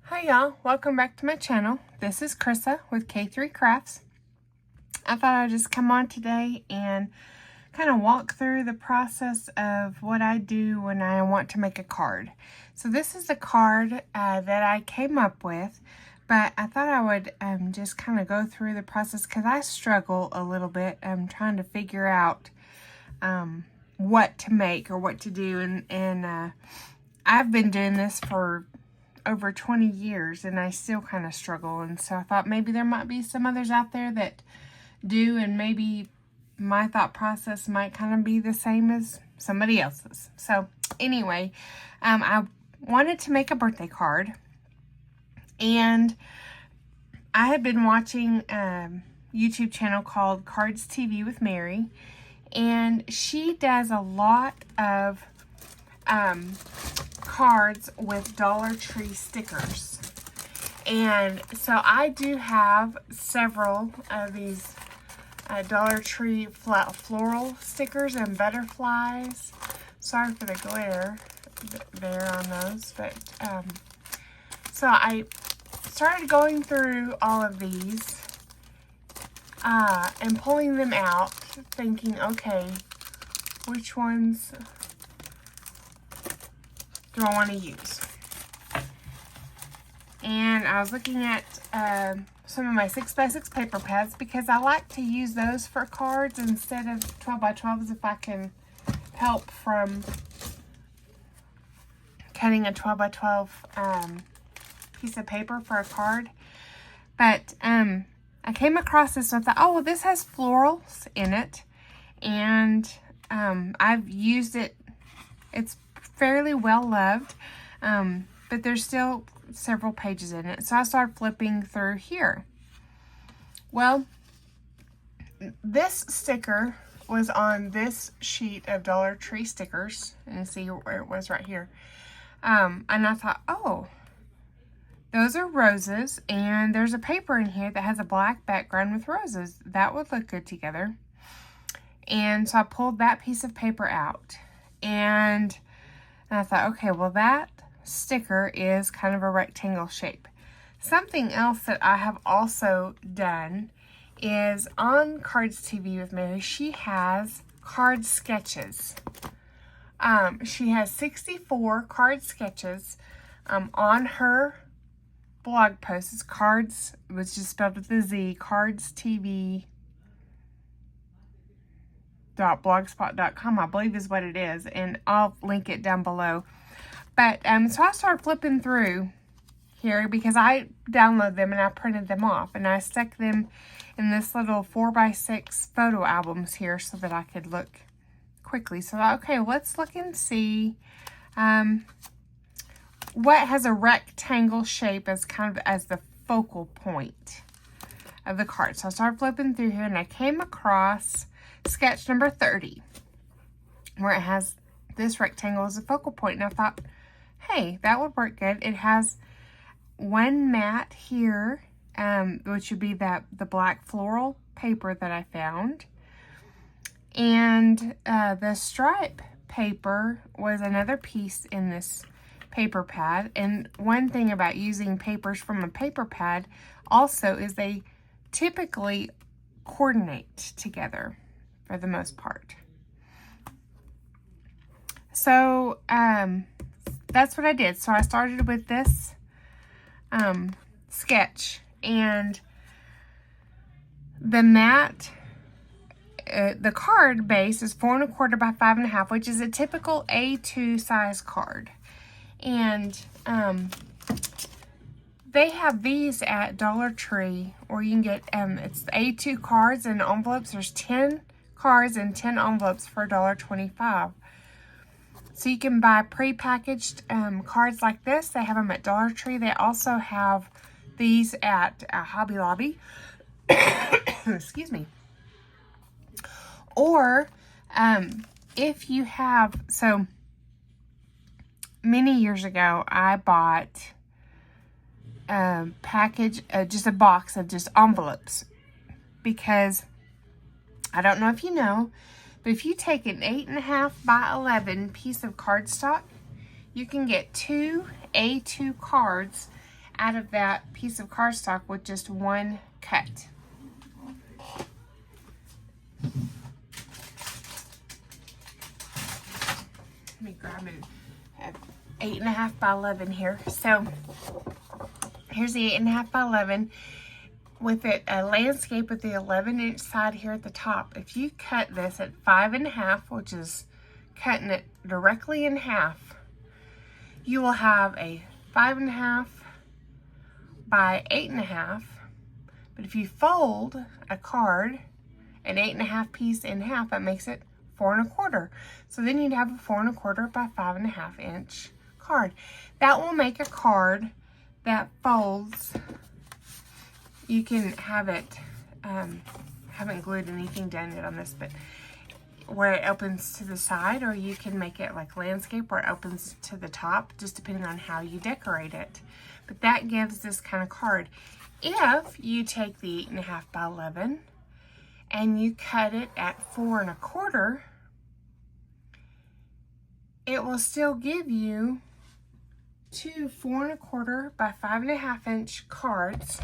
Hi y'all, welcome back to my channel. This is Krissa with K3 Crafts. I thought I'd just come on today and kind of walk through the process of what I do when I want to make a card. So this is the card that I came up with, but I thought I would just kind of go through the process because I struggle a little bit trying to figure out what to make or what to do, and I've been doing this for over 20 years and I still kind of struggle, and so I thought maybe there might be some others out there that do, and maybe my thought process might kind of be the same as somebody else's. So anyway, I wanted to make a birthday card, and I had been watching a YouTube channel called Cards TV with Mary, and she does a lot of cards with Dollar Tree stickers. And so I do have several of these Dollar Tree floral stickers and butterflies. Sorry for the glare there on those, but so I started going through all of these and pulling them out, thinking, okay, which ones do I want to use? And I was looking at some of my 6x6 paper pads because I like to use those for cards instead of 12x12s if I can help from cutting a 12x12 piece of paper for a card. But I came across this and I thought, oh, well, this has florals in it, and I've used it. It's fairly well loved, but there's still several pages in it. So I started flipping through here. Well, this sticker was on this sheet of Dollar Tree stickers, and you see where it was right here. And I thought, oh, those are roses, and there's a paper in here that has a black background with roses. That would look good together. And so I pulled that piece of paper out, and I thought, okay, well, that sticker is kind of a rectangle shape. Something else that I have also done is on Cards TV with Mary, she has card sketches. She has 64 card sketches on her blog post. It's cards, it was just spelled with a Z, cardstv.blogspot.com, I believe is what it is, and I'll link it down below. But so I started flipping through here because I downloaded them and I printed them off, and I stuck them in this little 4x6 photo albums here so that I could look quickly. So okay, let's look and see what has a rectangle shape as kind of as the focal point of the card. So I started flipping through here and I came across sketch number 30, where it has this rectangle as a focal point, and I thought, hey, that would work good. It has one mat here, which would be the black floral paper that I found, and the stripe paper was another piece in this paper pad. And one thing about using papers from a paper pad also is they typically coordinate together for the most part. So that's what I did. So I started with this sketch, and the mat, the card base is 4 1/4 by 5 1/2, which is a typical A2 size card. And they have these at Dollar Tree, or you can get it's A2 cards and envelopes. There's 10 cards and 10 envelopes for $1.25. So you can buy pre-packaged cards like this. They have them at Dollar Tree. They also have these at Hobby Lobby. Excuse me. Or if you have, so many years ago, I bought a package, just a box of just envelopes, because I don't know if you know, but if you take an 8.5 by 11 piece of cardstock, you can get 2 A2 cards out of that piece of cardstock with just one cut. Let me grab an 8.5 by 11 here. So here's the 8.5 by 11 with it a landscape with the 11-inch side here at the top. If you cut this at 5.5, which is cutting it directly in half, you will have a 5.5 by 8.5. But if you fold a card, an 8.5 piece in half, that makes it 4.25. So then you'd have a 4.25 by 5.5 inch card. That will make a card that folds. You can have it, haven't glued anything down yet on this, but where it opens to the side, or you can make it like landscape where it opens to the top, just depending on how you decorate it. But that gives this kind of card. If you take the 8.5 by 11 and you cut it at 4.25, it will still give you two 4.25 by 5.5 inch cards.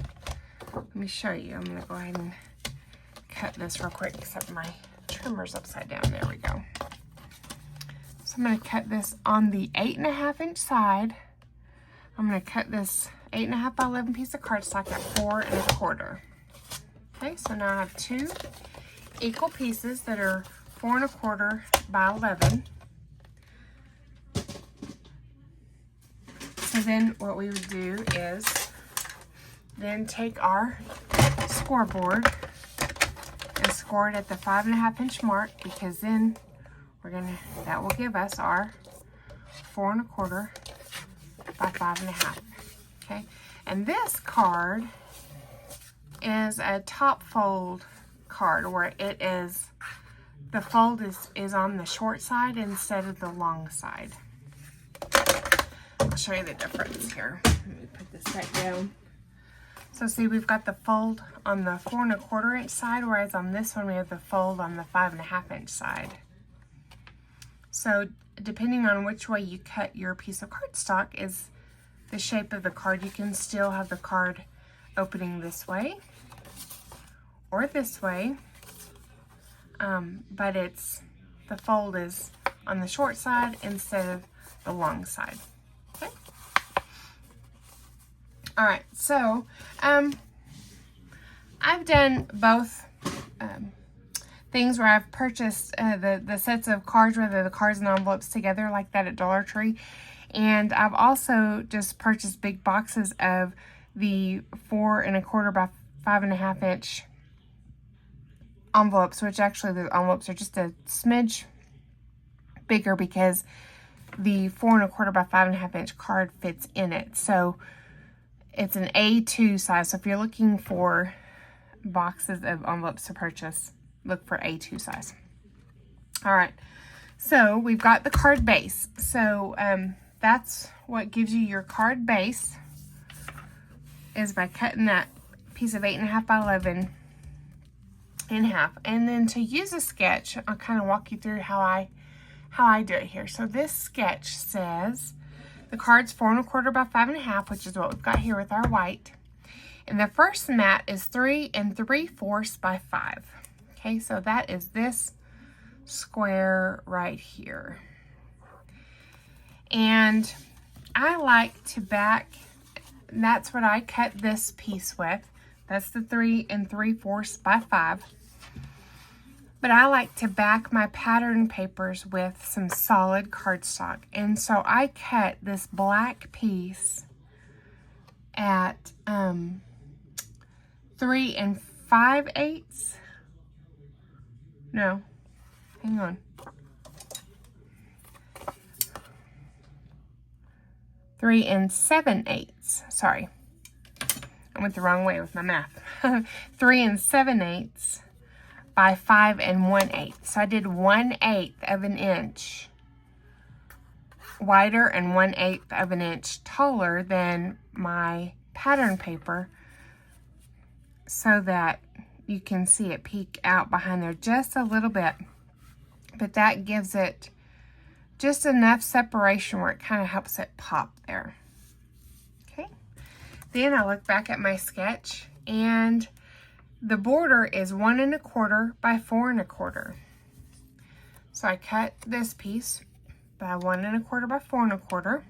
Let me show you. I'm going to go ahead and cut this real quick, except my trimmer's upside down. There we go. So I'm going to cut this on the 8.5 inch side. I'm going to cut this 8.5 by 11 piece of cardstock at 4.25. Okay, so now I have two equal pieces that are 4.25 by 11. So then what we would do is then take our scoreboard and score it at the 5.5 inch mark, because then that will give us our 4.25 by 5.5. Okay, and this card is a top fold card where it is, the fold is on the short side instead of the long side. I'll show you the difference here. Let me put this back down. So see, we've got the fold on the 4.25 inch side, whereas on this one we have the fold on the 5.5 inch side. So depending on which way you cut your piece of cardstock is the shape of the card. You can still have the card opening this way or this way, but the fold is on the short side instead of the long side. Okay. All right, so I've done both things where I've purchased the sets of cards, whether the cards and envelopes together like that at Dollar Tree, and I've also just purchased big boxes of the 4.25 by 5.5 inch envelopes, which actually the envelopes are just a smidge bigger because the 4.25 by 5.5 inch card fits in it. So it's an A2 size. So if you're looking for boxes of envelopes to purchase, look for A2 size. All right, so we've got the card base. So that's what gives you your card base, is by cutting that piece of 8.5 by 11 in half. And then to use a sketch, I'll kind of walk you through how I do it here. So this sketch says the card's 4.25 by 5.5, which is what we've got here with our white. And the first mat is 3 3/4 by 5. Okay, so that is this square right here. And I like to back, that's what I cut this piece with. That's the 3 3/4 by 5. But I like to back my pattern papers with some solid cardstock. And so I cut this black piece at 3 5/8. No, hang on. 3 7/8. Sorry, I went the wrong way with my math. 3 7/8 by 5 1/8. So I did 1/8 of an inch wider and 1/8 of an inch taller than my pattern paper, so that you can see it peek out behind there just a little bit. But that gives it just enough separation where it kind of helps it pop there. Okay, then I look back at my sketch, and the border is 1 1/4 by 4 1/4. So I cut this piece by 1 1/4 by 4 1/4.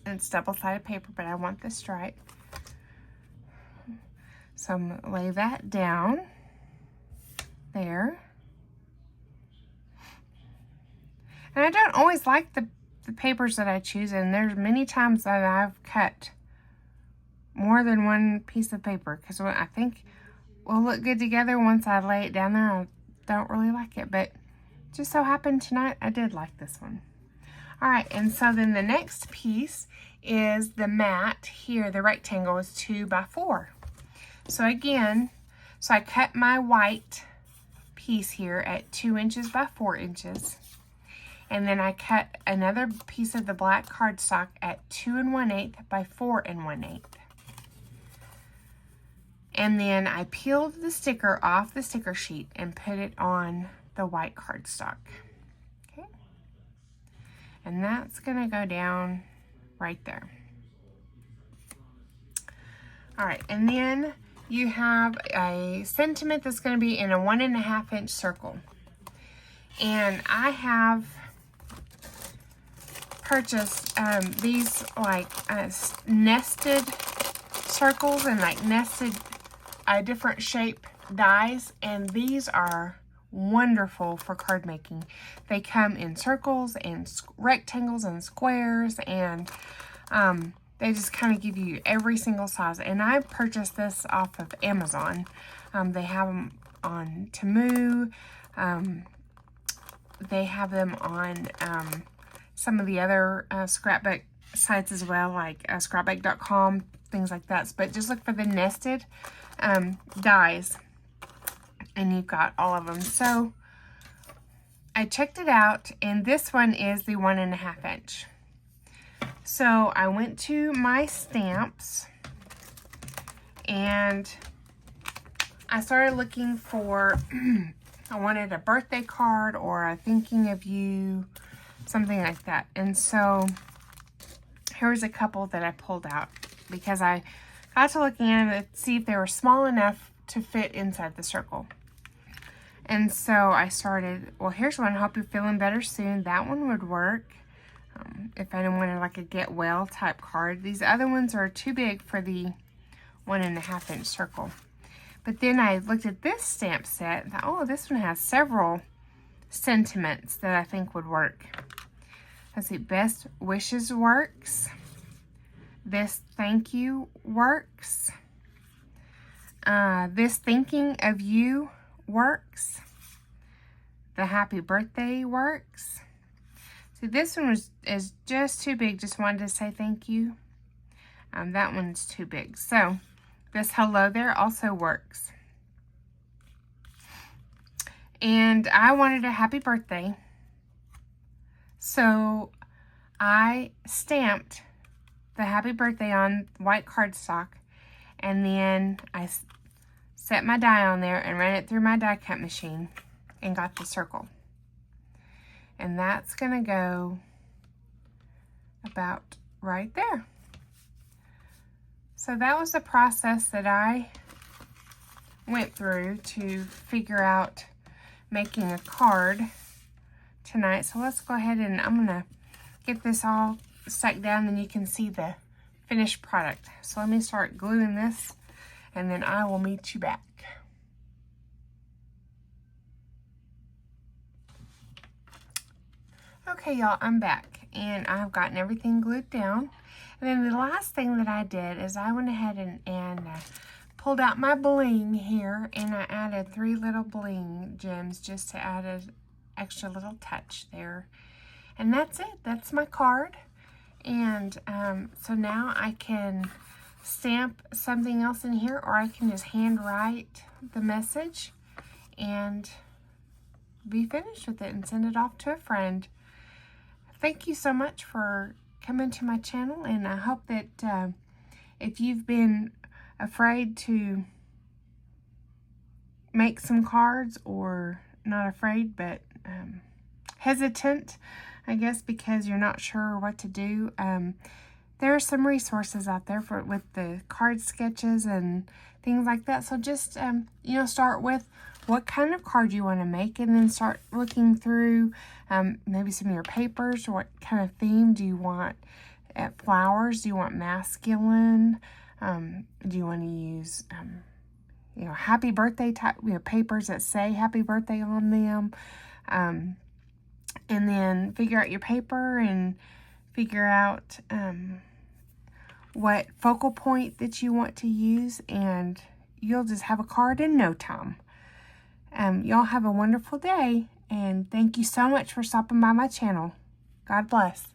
And it's double-sided paper, but I want the stripe. So I'm going to lay that down there. And I don't always like the papers that I choose, and there's many times that I've cut more than one piece of paper, because I think will look good together once I lay it down there. I don't really like it, but just so happened tonight I did like this one. All right, and so then the next piece is the mat here. The rectangle is 2 by 4. So again, I cut my white piece here at 2 inches by 4 inches. And then I cut another piece of the black cardstock at 2 1/8 by 4 1/8. And then I peeled the sticker off the sticker sheet and put it on the white cardstock. Okay. And that's gonna go down right there. All right, and then you have a sentiment that's gonna be in a 1 1/2 inch circle. And I have purchased these like nested circles and like nested different shape dies, and these are wonderful for card making. They come in circles and rectangles and squares, and they just kind of give you every single size. And I purchased this off of Amazon. They have them on Temu. They have them on some of the other scrapbook sites as well, like scrapbook.com, things like that. But just look for the nested dies, and you've got all of them. So I checked it out, and this one is the 1 1/2 inch. So I went to my stamps, and I started looking for I wanted a birthday card or a thinking of you, something like that. And so here's a couple that I pulled out, because I got to looking at them to see if they were small enough to fit inside the circle. And so I started, well, here's one, hope you're feeling better soon. That one would work if I wanted like a get well type card. These other ones are too big for the 1 1/2 inch circle. But then I looked at this stamp set and thought, oh, this one has several sentiments that I think would work. Let's see, best wishes works. This thank you works. This thinking of you works. The happy birthday works. See, this one is just too big. Just wanted to say thank you. That one's too big. So this hello there also works. And I wanted a happy birthday. So I stamped the happy birthday on white cardstock, and then I set my die on there and ran it through my die cut machine and got the circle. And that's gonna go about right there. So that was the process that I went through to figure out making a card tonight. So let's go ahead and I'm gonna get this all stuck down, and you can see the finished product. So let me start gluing this, and then I will meet you back. Okay, y'all, I'm back, and I've gotten everything glued down. And then the last thing that I did is I went ahead and pulled out my bling here, and I added 3 little bling gems just to add an extra little touch there. And that's it. That's my card. And so now I can stamp something else in here, or I can just hand write the message and be finished with it and send it off to a friend. Thank you so much for coming to my channel, and I hope that if you've been afraid to make some cards, or not afraid but hesitant, I guess, because you're not sure what to do, there are some resources out there with the card sketches and things like that. So just, you know, start with what kind of card you want to make, and then start looking through maybe some of your papers. What kind of theme do you want? Flowers? Do you want masculine? Do you want to use, you know, happy birthday type, you know, papers that say happy birthday on them? And then figure out your paper and figure out what focal point that you want to use, and you'll just have a card in no time. Y'all have a wonderful day, and thank you so much for stopping by my channel. God bless.